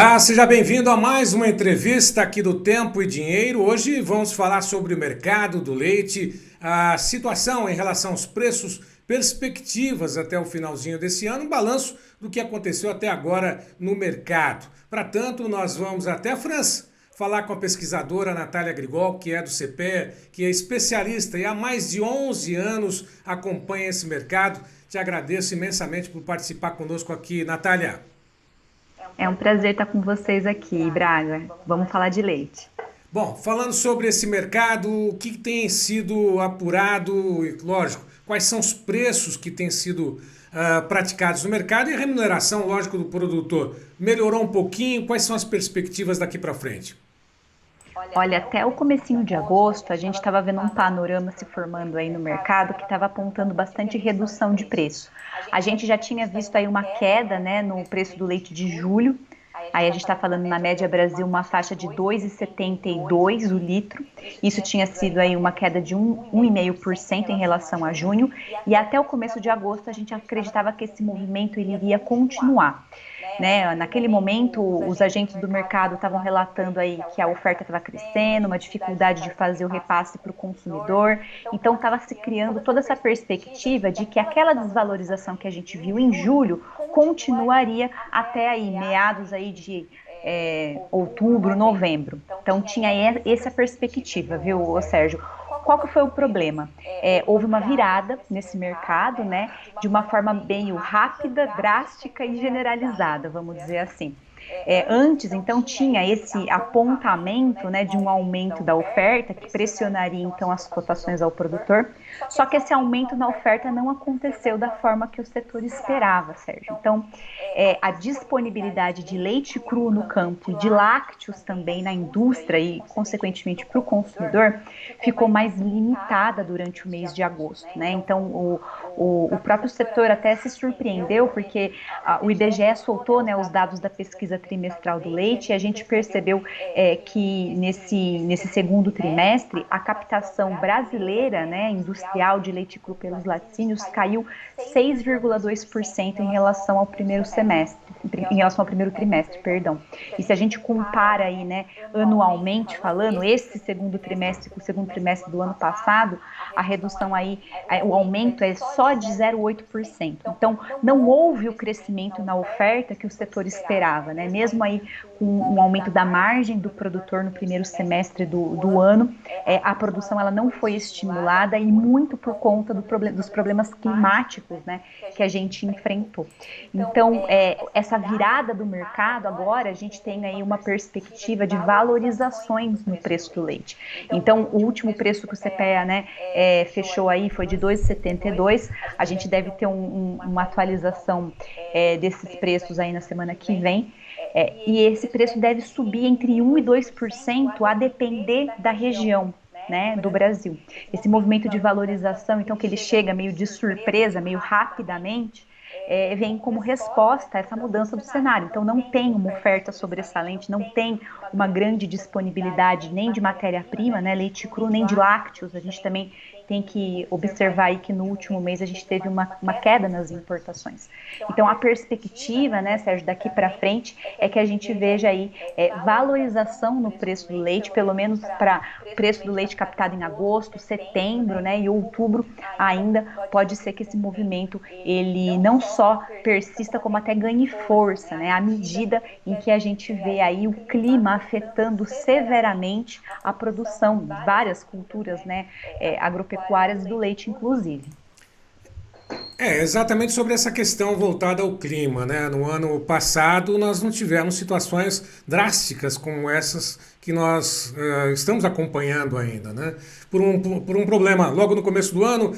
Olá, seja bem-vindo a mais uma entrevista aqui do Tempo e Dinheiro. Hoje vamos falar sobre o mercado do leite, a situação em relação aos preços, perspectivas até o finalzinho desse ano, um balanço do que aconteceu até agora no mercado. Para tanto, nós vamos até a França falar com a pesquisadora Natália Grigol, que é do CPEA, que é especialista e há mais de 11 anos acompanha esse mercado. Te agradeço imensamente por participar conosco aqui, Natália. É um prazer estar com vocês aqui, Braga. Vamos falar de leite. Bom, falando sobre esse mercado, o que tem sido apurado, e, lógico, quais são os preços que têm sido praticados no mercado e a remuneração, lógico, do produtor. Melhorou um pouquinho? Quais são as perspectivas daqui para frente? Olha, até o comecinho de agosto, a gente estava vendo um panorama se formando aí no mercado que estava apontando bastante redução de preço. A gente já tinha visto aí uma queda, né, no preço do leite de julho. Aí a gente está falando na média Brasil uma faixa de 2,72 o litro. Isso tinha sido aí uma queda de 1,5% em relação a junho. E até o começo de agosto a gente acreditava que esse movimento ele iria continuar. Né? Naquele momento, os agentes do mercado estavam relatando aí que a oferta estava crescendo, uma dificuldade de fazer o repasse para o consumidor. Então, estava se criando toda essa perspectiva de que aquela desvalorização que a gente viu em julho continuaria até aí, meados aí de outubro, novembro. Então, tinha essa perspectiva, viu, Sérgio? Qual que foi o problema? Houve uma virada nesse mercado, né, de uma forma bem rápida, drástica e generalizada, vamos dizer assim. Antes, então, tinha esse apontamento, né, de um aumento da oferta que pressionaria, então, as cotações ao produtor, só que esse aumento na oferta não aconteceu da forma que o setor esperava, Sérgio. Então, a disponibilidade de leite cru no campo e de lácteos também na indústria e, consequentemente, para o consumidor, ficou mais limitada durante o mês de agosto, né? Então, o próprio setor até se surpreendeu, porque o IBGE soltou, né, os dados da pesquisa trimestral do leite e a gente percebeu que nesse segundo trimestre a captação brasileira, né, industrial de leite cru pelos laticínios caiu 6,2% em relação ao primeiro semestre, em relação ao primeiro trimestre, perdão. E se a gente compara aí, né, anualmente falando, esse segundo trimestre com o segundo trimestre do ano passado, a redução aí, o aumento é só de 0,8%. Então, não houve o crescimento na oferta que o setor esperava, né? Mesmo aí com um aumento da margem do produtor no primeiro semestre do ano, a produção ela não foi estimulada e muito por conta dos problemas climáticos, né, que a gente enfrentou. Então, essa virada do mercado agora, a gente tem aí uma perspectiva de valorizações no preço do leite. Então, o último preço que o CPEA, né, fechou aí foi de 2,72. A gente deve ter uma atualização desses preços aí na semana que vem. E esse preço deve subir entre 1% e 2% a depender da região, né, do Brasil. Esse movimento de valorização, então, que ele chega meio de surpresa, meio rapidamente, vem como resposta a essa mudança do cenário. Então, não tem uma oferta sobressalente, não tem uma grande disponibilidade nem de matéria-prima, né, leite cru, nem de lácteos. A gente também tem que observar aí que no último mês a gente teve uma queda nas importações. Então, a perspectiva, né, Sérgio, daqui para frente é que a gente veja aí valorização no preço do leite, pelo menos para o preço do leite captado em agosto, setembro, né, e outubro ainda pode ser que esse movimento ele não só persista como até ganhe força, né, à medida em que a gente vê aí o clima afetando severamente a produção de várias culturas, né, agropecuárias e do leite, inclusive. Exatamente sobre essa questão voltada ao clima, né? No ano passado nós não tivemos situações drásticas como essas que nós estamos acompanhando ainda, né? Por um problema, logo no começo do ano,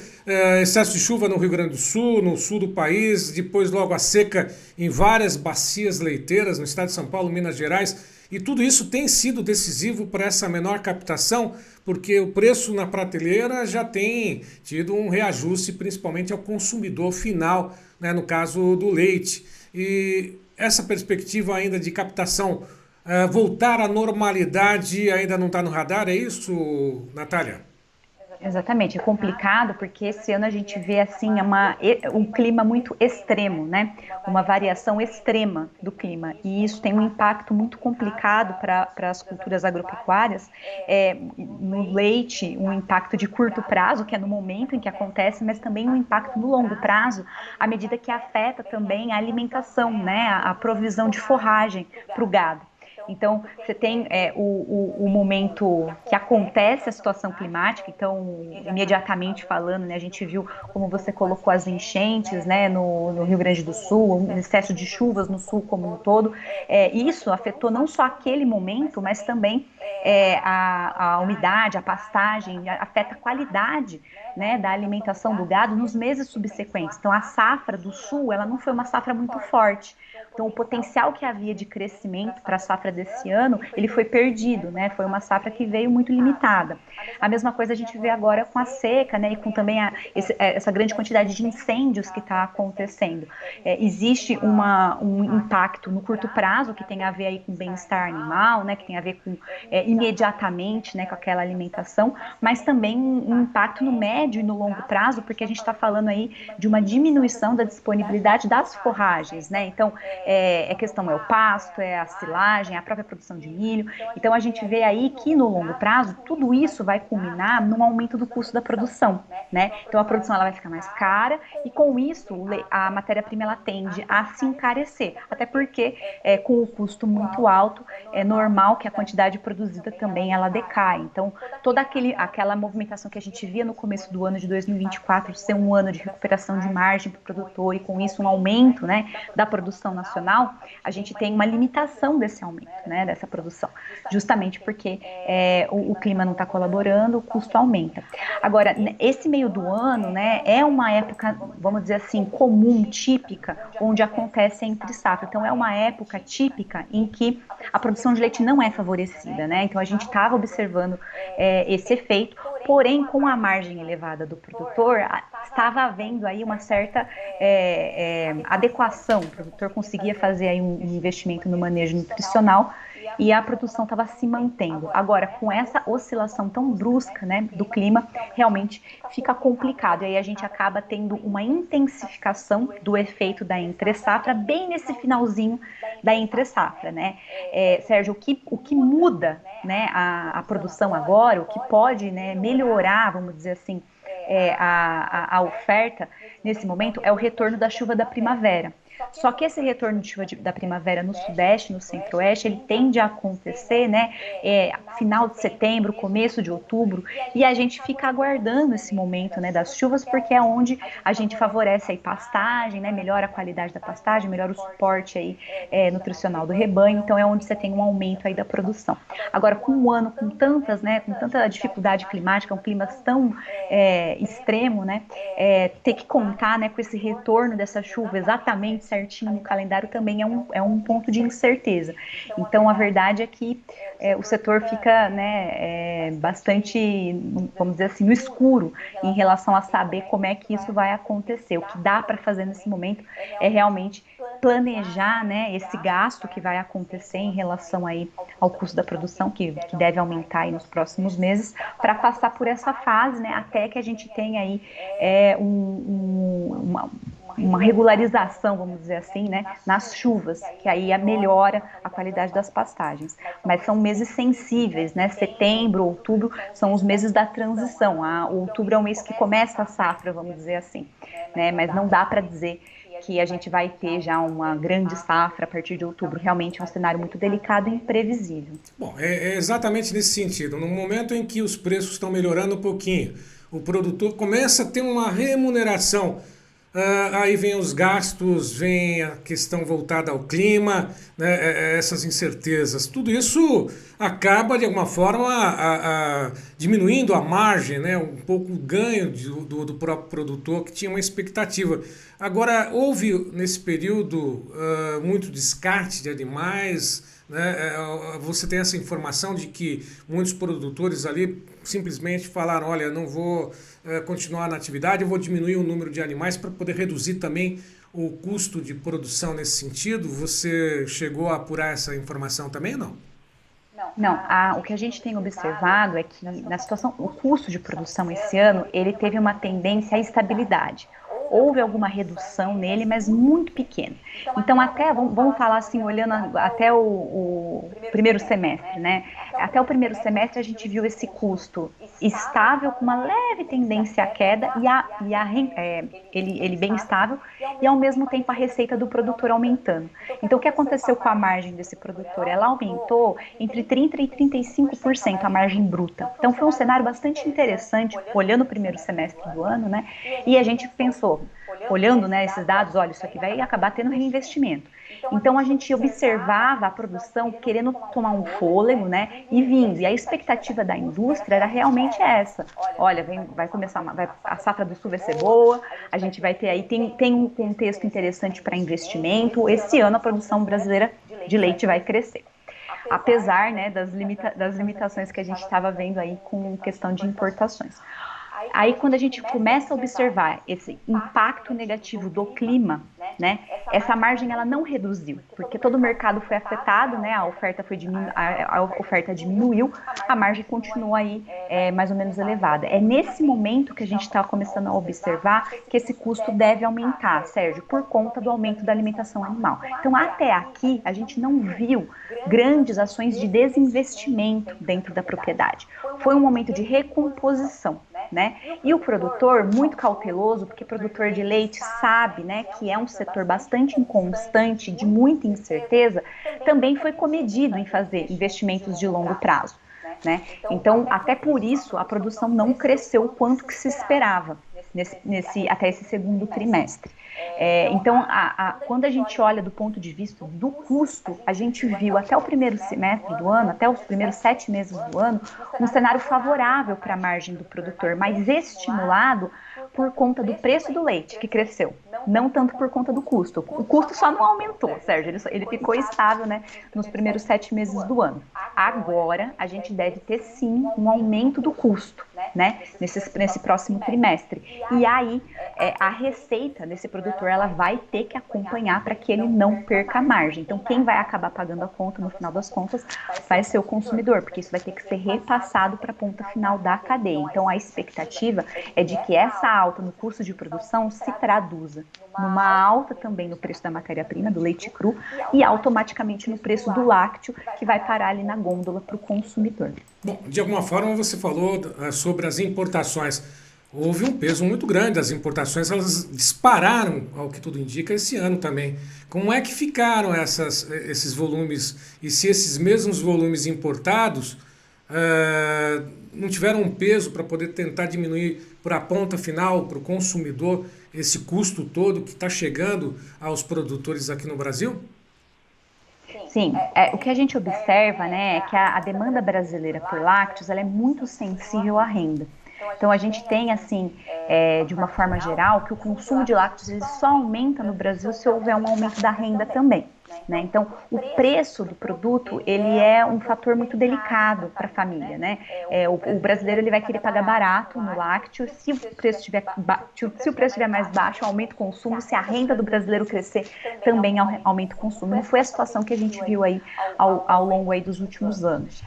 excesso de chuva no Rio Grande do Sul, no sul do país, depois logo a seca em várias bacias leiteiras no estado de São Paulo, Minas Gerais, e tudo isso tem sido decisivo para essa menor captação, porque o preço na prateleira já tem tido um reajuste, principalmente ao consumidor final, né, no caso do leite. E essa perspectiva ainda de captação voltar à normalidade ainda não está no radar, é isso, Natália? Exatamente, é complicado porque esse ano a gente vê assim um clima muito extremo, né? Uma variação extrema do clima e isso tem um impacto muito complicado para as culturas agropecuárias. No leite, um impacto de curto prazo, que é no momento em que acontece, mas também um impacto no longo prazo, à medida que afeta também a alimentação, né? A provisão de forragem para o gado. Então, você tem o momento que acontece a situação climática, então, imediatamente falando, né, a gente viu como você colocou as enchentes, né, no Rio Grande do Sul, um excesso de chuvas no sul como um todo. Isso afetou não só aquele momento, mas também a umidade, a pastagem, afeta a qualidade, né, da alimentação do gado nos meses subsequentes. Então, a safra do sul, ela não foi uma safra muito forte. Então, o potencial que havia de crescimento para a safra desse ano, ele foi perdido, né? Foi uma safra que veio muito limitada. A mesma coisa a gente vê agora com a seca, né? E com também essa grande quantidade de incêndios que está acontecendo. Existe um impacto no curto prazo que tem a ver aí com bem-estar animal, né? Que tem a ver com imediatamente, né? Com aquela alimentação, mas também um impacto no médio e no longo prazo, porque a gente está falando aí de uma diminuição da disponibilidade das forragens, né? Então, questão é o pasto, é a silagem, a própria produção de milho. Então, a gente vê aí que no longo prazo, tudo isso vai culminar num aumento do custo da produção, né? Então, a produção ela vai ficar mais cara e com isso a matéria-prima ela tende a se encarecer, até porque com o custo muito alto, é normal que a quantidade produzida também ela decai. Então, toda aquela movimentação que a gente via no começo do ano de 2024 ser um ano de recuperação de margem para o produtor e com isso um aumento, né, da produção nacional, a gente tem uma limitação desse aumento, né, dessa produção, justamente porque o clima não está colaborando, o custo aumenta. Agora, esse meio do ano, né, é uma época, vamos dizer assim, comum, típica, onde acontece a entre safra. Então, é uma época típica em que a produção de leite não é favorecida, né? Então, a gente estava observando esse efeito, porém, com a margem elevada do produtor, estava havendo aí uma certa adequação. O produtor conseguia fazer aí um investimento no manejo nutricional e a produção estava se mantendo. Agora, com essa oscilação tão brusca, né, do clima, realmente fica complicado. E aí a gente acaba tendo uma intensificação do efeito da entre-safra bem nesse finalzinho da entre-safra, né? Sérgio, o que muda, né, a produção agora, o que pode, né, melhorar, vamos dizer assim, a oferta nesse momento é o retorno da chuva da primavera. Só que esse retorno de chuva da primavera no sudeste, no centro-oeste, ele tende a acontecer, né, final de setembro, começo de outubro, e a gente fica aguardando esse momento, né, das chuvas, porque é onde a gente favorece aí pastagem, né, melhora a qualidade da pastagem, melhora o suporte aí, nutricional do rebanho, então é onde você tem um aumento aí da produção. Agora, com um ano com tanta dificuldade climática, um clima tão extremo, né, ter que contar, né, com esse retorno dessa chuva exatamente certinho no calendário também é um ponto de incerteza. Então, a verdade é que o setor fica, né, bastante, vamos dizer assim, no escuro em relação a saber como é que isso vai acontecer. O que dá para fazer nesse momento é realmente planejar, né, esse gasto que vai acontecer em relação aí ao custo da produção, que deve aumentar aí nos próximos meses, para passar por essa fase, né, até que a gente tenha aí uma regularização, vamos dizer assim, né, nas chuvas, que aí melhora a qualidade das pastagens. Mas são meses sensíveis, né? Setembro, outubro são os meses da transição. Outubro é o mês que começa a safra, vamos dizer assim, né? Mas não dá para dizer que a gente vai ter já uma grande safra a partir de outubro. Realmente é um cenário muito delicado e imprevisível. Bom, é exatamente nesse sentido. No momento em que os preços estão melhorando um pouquinho, o produtor começa a ter uma remuneração. Aí vem os gastos, vem a questão voltada ao clima, né, essas incertezas. Tudo isso acaba, de alguma forma, diminuindo a margem, né, um pouco o ganho do próprio produtor, que tinha uma expectativa. Agora, houve nesse período muito descarte de animais, né? Você tem essa informação de que muitos produtores ali simplesmente falaram, olha, não vou continuar na atividade, eu vou diminuir o número de animais para poder reduzir também o custo de produção nesse sentido. Você chegou a apurar essa informação também ou não? Não, o que a gente tem observado é que na situação, o custo de produção esse ano, ele teve uma tendência à estabilidade. Houve alguma redução nele, mas muito pequena. Então, até, vamos falar assim, olhando até o primeiro semestre, né? Até o primeiro semestre a gente viu esse custo estável, com uma leve tendência à queda, ele bem estável, e ao mesmo tempo a receita do produtor aumentando. Então, o que aconteceu com a margem desse produtor? Ela aumentou entre 30% e 35% a margem bruta. Então, foi um cenário bastante interessante, olhando o primeiro semestre do ano, né? E a gente pensou, olhando, né, esses dados, olha, isso aqui vai acabar tendo reinvestimento. Então a gente observava a produção querendo tomar um fôlego, né, e vindo. E a expectativa da indústria era realmente essa. Olha, vai começar, a safra do sul vai ser boa, a gente vai ter aí, tem um contexto interessante para investimento. Esse ano a produção brasileira de leite vai crescer. Apesar, né, das limitações que a gente estava vendo aí com questão de importações. Aí, quando a gente começa a observar esse impacto negativo do clima, né, essa margem ela não reduziu, porque todo o mercado foi afetado, né, a oferta diminuiu, a margem continua aí mais ou menos elevada. É nesse momento que a gente está começando a observar que esse custo deve aumentar, Sérgio, por conta do aumento da alimentação animal. Então, até aqui, a gente não viu grandes ações de desinvestimento dentro da propriedade. Foi um momento de recomposição. Né? E o produtor, muito cauteloso, porque produtor de leite sabe, né, que é um setor bastante inconstante, de muita incerteza, também foi comedido em fazer investimentos de longo prazo. Né? Então, até por isso, a produção não cresceu o quanto que se esperava até esse segundo trimestre. Então, quando a gente olha do ponto de vista do custo, a gente viu até o primeiro semestre do ano, até os primeiros 7 meses do ano, um cenário favorável para a margem do produtor, mas estimulado por conta do preço do leite, que cresceu, não tanto por conta do custo. O custo só não aumentou, Sérgio, ele ficou estável, né, nos primeiros 7 meses do ano. Agora, a gente deve ter, sim, um aumento do custo, né, nesse próximo trimestre. E aí, a receita desse produtor, ela vai ter que acompanhar para que ele não perca a margem. Então, quem vai acabar pagando a conta, no final das contas, vai ser o consumidor, porque isso vai ter que ser repassado para a ponta final da cadeia. Então, a expectativa é de que essa alta no custo de produção se traduza numa alta também no preço da matéria-prima, do leite cru, e automaticamente no preço do lácteo, que vai parar ali na gôndola para o consumidor. Bom, de alguma forma você falou sobre as importações. Houve um peso muito grande das importações, elas dispararam, ao que tudo indica, esse ano também. Como é que ficaram esses volumes, e se esses mesmos volumes importados não tiveram um peso para poder tentar diminuir para a ponta final, para o consumidor, esse custo todo que está chegando aos produtores aqui no Brasil? Sim, o que a gente observa, né, é que a demanda brasileira por lácteos ela é muito sensível à renda. Então, a gente tem, assim, de uma forma geral, que o consumo de lácteos ele só aumenta no Brasil se houver um aumento da renda também. Né? Então, o preço do produto, ele é um fator muito delicado para a família, né? O brasileiro ele vai querer pagar barato no lácteo, se o preço estiver mais baixo, aumenta o consumo, se a renda do brasileiro crescer, também aumenta o consumo. Não foi a situação que a gente viu aí ao longo aí dos últimos anos.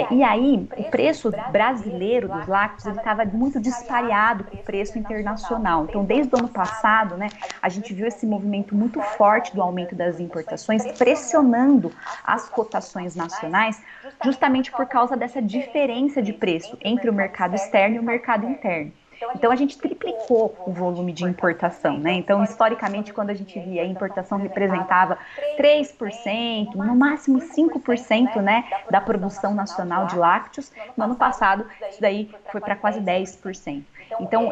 E aí, o preço brasileiro dos lácteos, ele estava muito dispareado com o preço internacional. Então, desde o ano passado, né, a gente viu esse movimento muito forte do aumento das importações, pressionando as cotações nacionais, justamente por causa dessa diferença de preço entre o mercado externo e o mercado interno. Então, a gente triplicou o volume de importação, né? Então, historicamente, quando a gente via a importação representava 3%, no máximo 5%, né, da produção nacional de lácteos, no ano passado, isso daí foi para quase 10%. Então,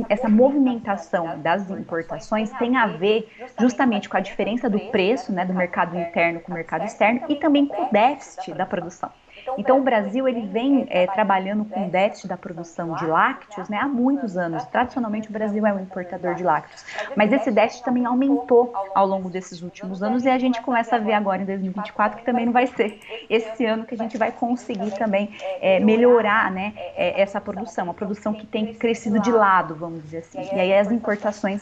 essa movimentação das importações tem a ver justamente com a diferença do preço, né, do mercado interno com o mercado externo e também com o déficit da produção. Então, o Brasil ele vem trabalhando com déficit da produção de lácteos, né, há muitos anos. Tradicionalmente, o Brasil é um importador de lácteos, mas esse déficit também aumentou ao longo desses últimos anos e a gente começa a ver agora em 2024 que também não vai ser esse ano que a gente vai conseguir também melhorar, né, essa produção, a produção que tem crescido de lado, vamos dizer assim. E aí as importações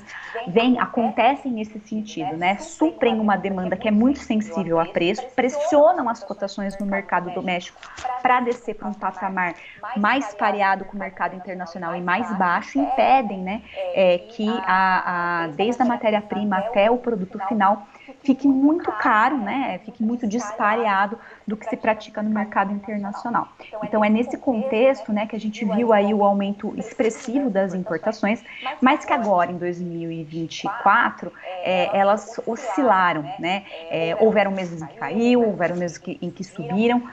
acontecem nesse sentido, né, suprem uma demanda que é muito sensível a preço, pressionam as cotações no mercado doméstico para descer para um patamar mais pareado com o mercado internacional e mais baixo, impedem, né, que desde a matéria-prima até o produto final fique muito caro, né, fique muito dispareado do que se pratica no mercado internacional. Então é nesse contexto, né, que a gente viu aí o aumento expressivo das importações, mas que agora em 2024 elas oscilaram, né, houveram meses em que caiu, houveram meses em que subiram,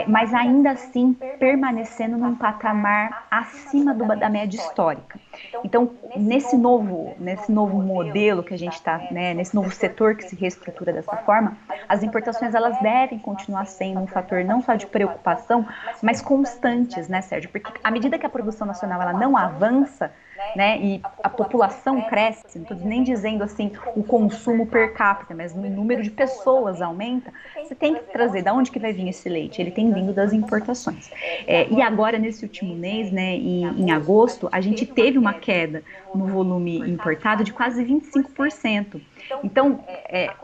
mas ainda assim permanecendo num patamar acima da média histórica. Então, nesse novo modelo que a gente está, né, nesse novo setor que se reestrutura dessa forma, as importações elas devem continuar sendo um fator não só de preocupação, mas constantes, né, Sérgio? Porque à medida que a produção nacional ela não avança, né, e a população cresce, não estou nem dizendo assim o consumo per capita, mas o número de pessoas aumenta, você tem que trazer de onde que vai vir esse leite? Ele tem vindo das importações. E agora, nesse último mês, né, em agosto, a gente teve uma queda no volume importado de quase 25%. Então,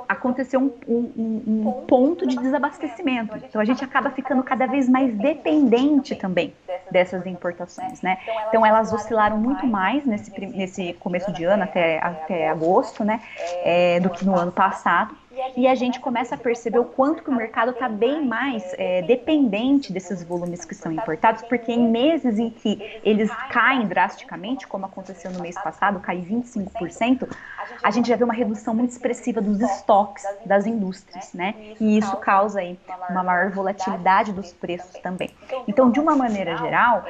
aconteceu um ponto de desabastecimento. Então, a gente acaba ficando cada vez mais dependente também dessas importações, né? Então, elas oscilaram muito mais nesse começo de ano, até agosto, né, do que no ano passado. E a gente começa a perceber o quanto que o mercado está bem mais dependente desses volumes que são importados, porque em meses em que eles caem drasticamente, como aconteceu no mês passado, cai 25%, a gente já vê uma redução muito expressiva dos estoques das indústrias, né? E isso causa aí uma maior volatilidade dos preços também. Então, de uma maneira geral,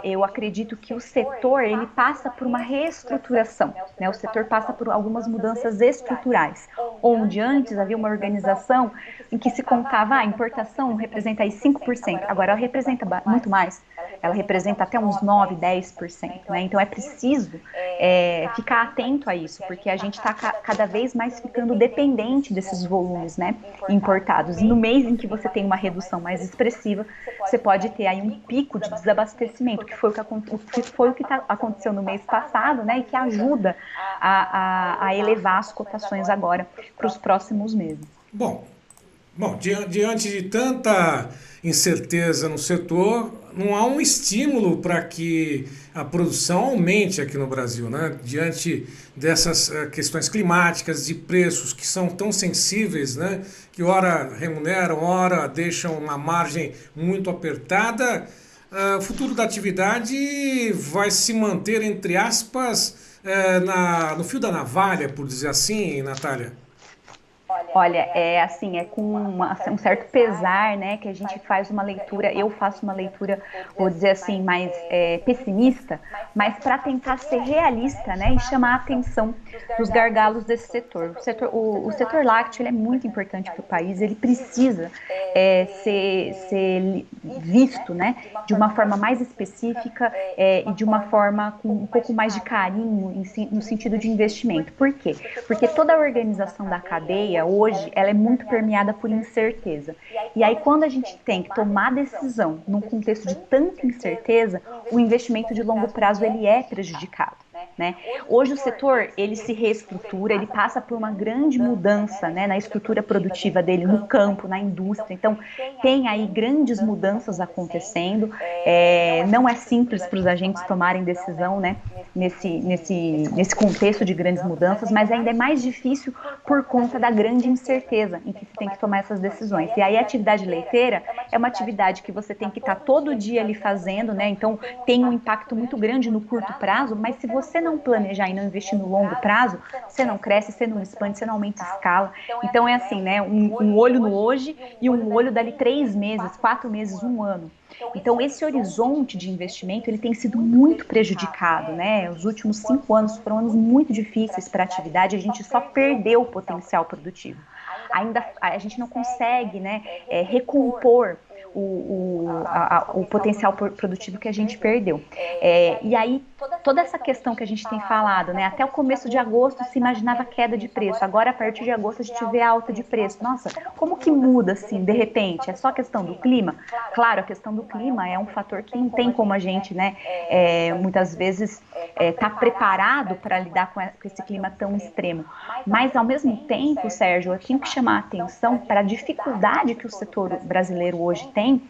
eu acredito que o setor ele passa por uma reestruturação, né? O setor passa por algumas mudanças estruturais, onde antes havia uma organização em que se contava, a importação representa aí 5%, agora ela representa muito mais, ela representa até uns 9, 10%, né? Então é preciso ficar atento a isso, porque a gente está cada vez mais ficando dependente desses volumes, né, importados. E no mês em que você tem uma redução mais expressiva, você pode ter aí um pico de desabastecimento, que foi o que aconteceu no mês passado, né, e que ajuda a elevar as cotações agora para os próximos meses. Bom, diante de tanta incerteza no setor, não há um estímulo para que a produção aumente aqui no Brasil, né? Diante dessas questões climáticas, de preços que são tão sensíveis, né? Que ora remuneram, ora deixam uma margem muito apertada, o futuro da atividade vai se manter, entre aspas, no fio da navalha, por dizer assim, Natália? Olha, assim, com um certo pesar, né, que a gente faz uma leitura, eu faço uma leitura, vou dizer assim, mais pessimista, mas para tentar ser realista, né, e chamar a atenção dos gargalos desse setor. O setor lácteo ele é muito importante para o país, ele precisa ser visto, né, de uma forma mais específica e de uma forma com um pouco mais de carinho no sentido de investimento. Por quê? Porque toda a organização da cadeia hoje ela é muito permeada por incerteza. E aí quando a gente tem que tomar decisão num contexto de tanta incerteza, o investimento de longo prazo ele é prejudicado. Né? Hoje o setor ele se reestrutura, ele passa por uma grande mudança, né, na estrutura produtiva dele, no campo, na indústria. Então tem aí grandes mudanças acontecendo. Não é simples para os agentes tomarem decisão, né, nesse contexto de grandes mudanças, mas ainda é mais difícil por conta da grande incerteza em que se tem que tomar essas decisões. E aí a atividade leiteira é uma atividade que você tem que estar todo dia ali fazendo, né? Então tem um impacto muito grande no curto prazo, mas se você não planejar e não investir no longo prazo, você não cresce, você não expande, você não aumenta a escala. Então é assim, né? Um olho no hoje e um olho dali 3 meses, 4 meses, 1 ano. Então esse horizonte de investimento ele tem sido muito prejudicado, né? Os últimos 5 anos foram anos muito difíceis para a atividade, a gente só perdeu o potencial produtivo. Ainda a gente não consegue, né, recompor o potencial produtivo que a gente perdeu. E aí, toda essa questão que a gente tem falado, né? Até o começo de agosto se imaginava queda de preço, agora a partir de agosto a gente vê alta de preço. Nossa, como que muda assim, de repente? É só questão do clima? Claro, a questão do clima é um fator que não tem como a gente, né, muitas vezes tá preparado para lidar com esse clima tão extremo. Mas, ao mesmo tempo, Sérgio, eu tenho que chamar a atenção para a dificuldade que o setor brasileiro hoje tem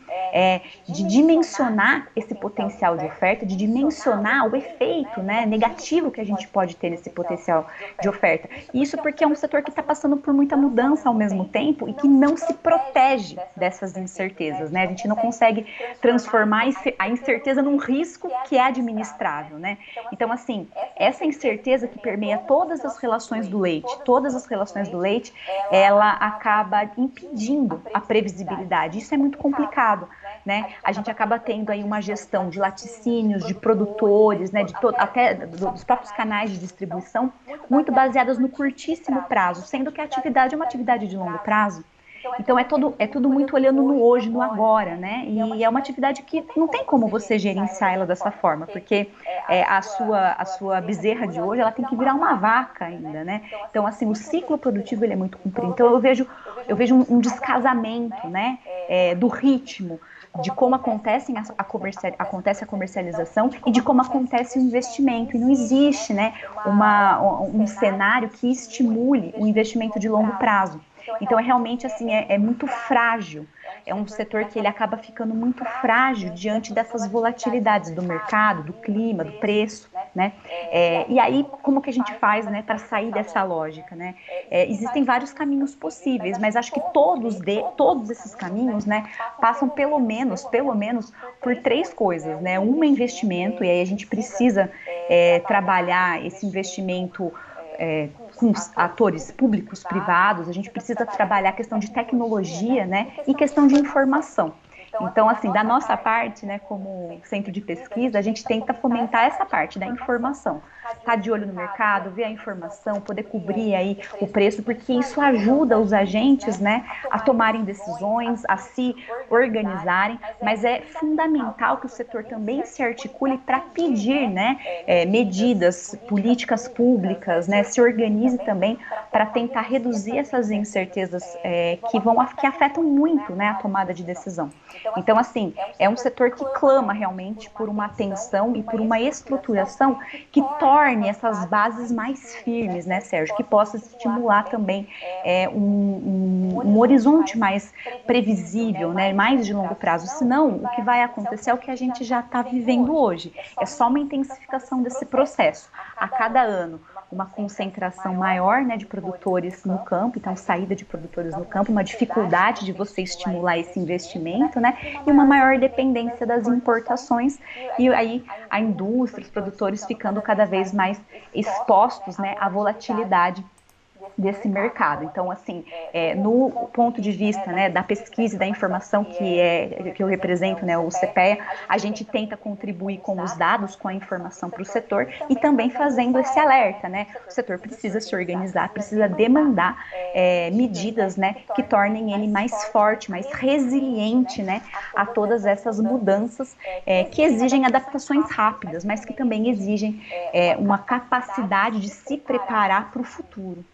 de dimensionar esse potencial de oferta, de dimensionar o efeito, né, negativo que a gente pode ter nesse potencial de oferta. Isso porque é um setor que está passando por muita mudança ao mesmo tempo e que não se protege dessas incertezas, né? A gente não consegue transformar a incerteza num risco que é administrável, né? Então, assim, essa incerteza que permeia todas as relações do leite, ela acaba impedindo a previsibilidade. Isso é muito complicado, né? A gente acaba tendo aí uma gestão de laticínios, de produtores, né, até dos próprios canais de distribuição, muito baseadas no curtíssimo prazo, sendo que a atividade é uma atividade de longo prazo. Então é tudo muito olhando no hoje, no agora, né? E é uma atividade que não tem como você gerenciar ela dessa forma, porque a sua bezerra de hoje, ela tem que virar uma vaca ainda, né? Então, assim, o ciclo produtivo ele é muito comprido. Então eu vejo um descasamento, né? Do ritmo, de como acontece a comercialização e de como acontece o investimento. E não existe, né, um cenário que estimule o investimento de longo prazo. Então, realmente, assim, é muito frágil. É um setor que ele acaba ficando muito frágil diante dessas volatilidades do mercado, do clima, do preço, né? E aí, como que a gente faz, né, para sair dessa lógica, né? Existem vários caminhos possíveis, mas acho que todos esses caminhos, né, passam pelo menos por três coisas, né? Um é investimento, e aí a gente precisa trabalhar esse investimento com os atores públicos, privados, a gente precisa trabalhar a questão de tecnologia, né, e questão de informação. Então, assim, da nossa parte, né, como centro de pesquisa, a gente tenta fomentar essa parte da informação. Estar de olho no mercado, ver a informação, poder cobrir aí o preço, porque isso ajuda os agentes, né, a tomarem decisões, a se organizarem, mas é fundamental que o setor também se articule para pedir, né, medidas, políticas públicas, né, se organize também para tentar reduzir essas incertezas que afetam muito, né, a tomada de decisão. Então, assim, é um setor que clama realmente por uma atenção e por uma estruturação que torne essas bases mais firmes, né, Sérgio? Que possa estimular também um horizonte mais previsível, né, mais de longo prazo. Senão, o que vai acontecer é o que a gente já está vivendo hoje. É só uma intensificação desse processo. A cada ano, uma concentração maior, né, de produtores no campo, então saída de produtores no campo, uma dificuldade de você estimular esse investimento, né, e uma maior dependência das importações, e aí a indústria, os produtores ficando cada vez mais expostos, né, à volatilidade desse mercado. Então, assim, no ponto de vista, né, da pesquisa e da informação que eu represento, né, o CPEA, a gente tenta contribuir com os dados, com a informação para o setor e também fazendo esse alerta, né? O setor precisa se organizar, precisa demandar medidas, né, que tornem ele mais forte, mais resiliente, né, a todas essas mudanças que exigem adaptações rápidas, mas que também exigem uma capacidade de se preparar para o futuro.